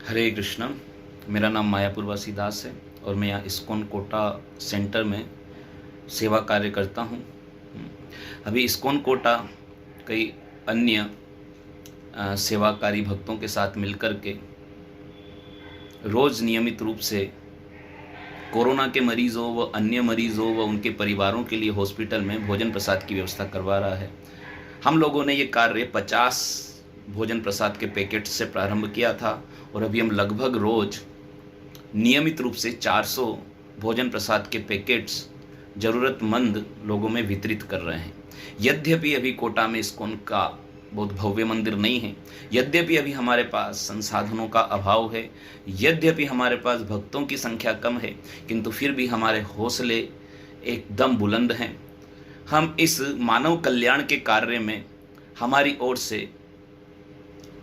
हरे कृष्णा। मेरा नाम मायापुर वासी दास है और मैं यहाँ इस्कॉन कोटा सेंटर में सेवा कार्य करता हूँ। अभी इस्कॉन कोटा कई अन्य सेवाकारी भक्तों के साथ मिलकर के रोज़ नियमित रूप से कोरोना के मरीज हो व अन्य मरीज हो व उनके परिवारों के लिए हॉस्पिटल में भोजन प्रसाद की व्यवस्था करवा रहा है। हम लोगों ने ये कार्य 50 भोजन प्रसाद के पैकेट से प्रारंभ किया था और अभी हम लगभग रोज नियमित रूप से 400 भोजन प्रसाद के पैकेट्स ज़रूरतमंद लोगों में वितरित कर रहे हैं। यद्यपि अभी कोटा में इस्कॉन का बहुत भव्य मंदिर नहीं है, यद्यपि अभी हमारे पास संसाधनों का अभाव है, यद्यपि हमारे पास भक्तों की संख्या कम है, किंतु फिर भी हमारे हौसले एकदम बुलंद हैं। हम इस मानव कल्याण के कार्य में हमारी ओर से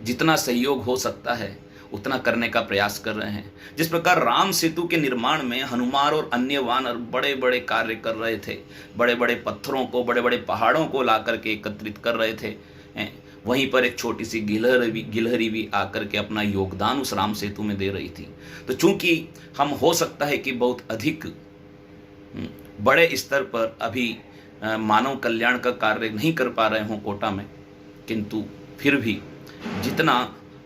जितना सहयोग हो सकता है उतना करने का प्रयास कर रहे हैं। जिस प्रकार राम सेतु के निर्माण में हनुमान और अन्य वानर बड़े बड़े कार्य कर रहे थे, बड़े बड़े पत्थरों को, बड़े बड़े पहाड़ों को ला करके एकत्रित कर रहे थे, वहीं पर एक छोटी सी गिलहरी भी आकर के अपना योगदान उस राम सेतु में दे रही थी। तो चूंकि हम हो सकता है कि बहुत अधिक बड़े स्तर पर अभी मानव कल्याण का कार्य नहीं कर पा रहे हों कोटा में, किंतु फिर भी जितना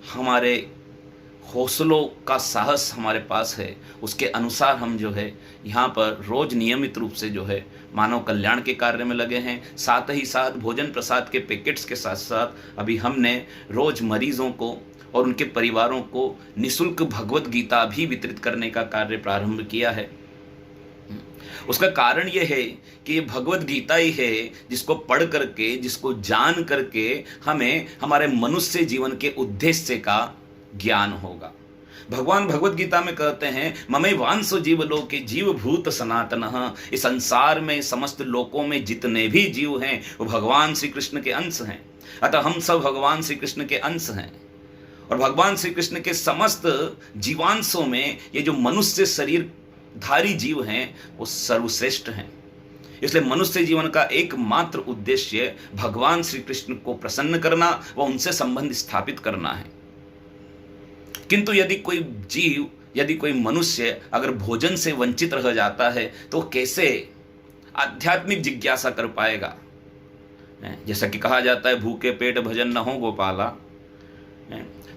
हमारे हौसलों का साहस हमारे पास है उसके अनुसार हम जो है यहाँ पर रोज नियमित रूप से जो है मानव कल्याण के कार्य में लगे हैं। साथ ही साथ भोजन प्रसाद के पैकेट्स के साथ साथ अभी हमने रोज मरीजों को और उनके परिवारों को निःशुल्क भगवत गीता भी वितरित करने का कार्य प्रारंभ किया है। उसका कारण यह है कि ये भगवत गीता ही है जिसको पढ़ करके, जिसको जान करके हमें हमारे मनुष्य जीवन के उद्देश्य का ज्ञान होगा। भगवान भगवत गीता में कहते हैं, ममे वांसो जीव लोके जीव भूत सनातन। इस संसार में समस्त लोकों में जितने भी जीव हैं वो भगवान श्री कृष्ण के अंश हैं। अतः हम सब भगवान श्री कृष्ण के अंश हैं और भगवान श्री कृष्ण के समस्त जीवांशों में ये जो मनुष्य शरीर धारी जीव हैं वो सर्वश्रेष्ठ हैं। इसलिए मनुष्य जीवन का एकमात्र उद्देश्य भगवान श्री कृष्ण को प्रसन्न करना व उनसे संबंध स्थापित करना है। किंतु यदि कोई जीव, यदि कोई मनुष्य अगर भोजन से वंचित रह जाता है तो कैसे आध्यात्मिक जिज्ञासा कर पाएगा। जैसा कि कहा जाता है, भूखे पेट भजन न हो गोपाला।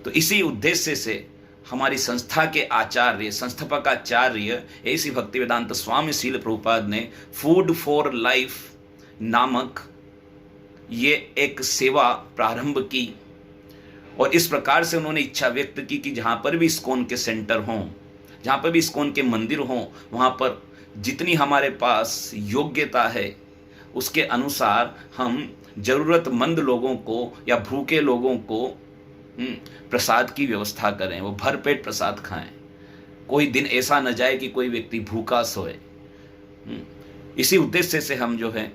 तो इसी उद्देश्य से हमारी संस्था के आचार्य, संस्थापक आचार्य ऐसी भक्ति वेदांत स्वामी शील प्रभुपाद ने फूड फॉर लाइफ नामक ये एक सेवा प्रारंभ की और इस प्रकार से उन्होंने इच्छा व्यक्त की कि जहाँ पर भी इस्कॉन के सेंटर हों, जहाँ पर भी इस्कॉन के मंदिर हों, वहाँ पर जितनी हमारे पास योग्यता है उसके अनुसार हम जरूरतमंद लोगों को या भूखे लोगों को प्रसाद की व्यवस्था करें, वो भरपेट प्रसाद खाएं। कोई दिन ऐसा न जाए कि कोई व्यक्ति भूखा सोए। इसी उद्देश्य से हम जो है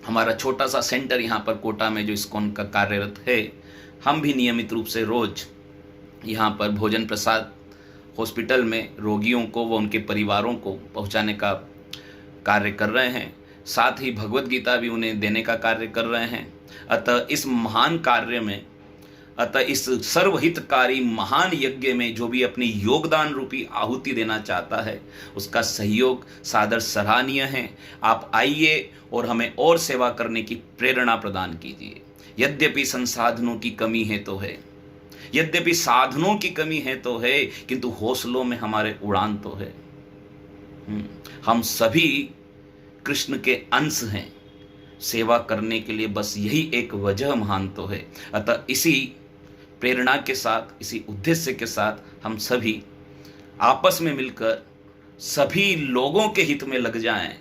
हमारा छोटा सा सेंटर यहाँ पर कोटा में जो इस्कॉन का कार्यरत है, हम भी नियमित रूप से रोज यहाँ पर भोजन प्रसाद हॉस्पिटल में रोगियों को व उनके परिवारों को पहुँचाने का कार्य कर रहे हैं। साथ ही भगवत गीता भी उन्हें देने का कार्य कर रहे हैं। अतः इस महान कार्य में, अतः इस सर्वहितकारी महान यज्ञ में जो भी अपनी योगदान रूपी आहुति देना चाहता है उसका सहयोग सादर सराहनीय है। आप आइए और हमें और सेवा करने की प्रेरणा प्रदान कीजिए। यद्यपि संसाधनों की कमी है तो है, यद्यपि साधनों की कमी है तो है, किंतु हौसलों में हमारे उड़ान तो है। हम सभी कृष्ण के अंश हैं। सेवा करने के लिए बस यही एक वजह महान तो है। अतः इसी प्रेरणा के साथ, इसी उद्देश्य के साथ हम सभी आपस में मिलकर सभी लोगों के हित में लग जाएं।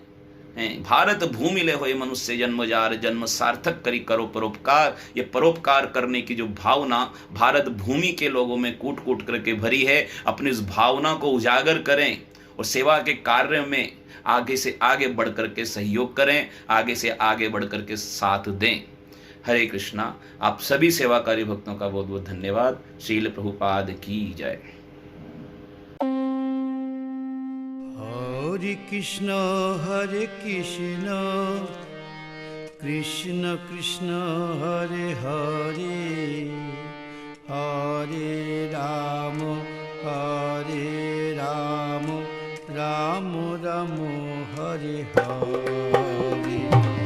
भारत भूमि ले होए मनुष्य जन्म जार, जन्म सार्थक करी करो परोपकार। ये परोपकार करने की जो भावना भारत भूमि के लोगों में कूट कूट करके भरी है, अपनी इस भावना को उजागर करें और सेवा के कार्य में आगे से आगे बढ़ करके सहयोग करें, आगे से आगे बढ़ करके साथ दें। हरे कृष्णा। आप सभी सेवाकारी भक्तों का बहुत बहुत धन्यवाद। श्रील प्रभुपाद की जय। हरे कृष्ण कृष्ण कृष्ण हरे हरे, हरे राम हरे राम राम राम हरे हरे।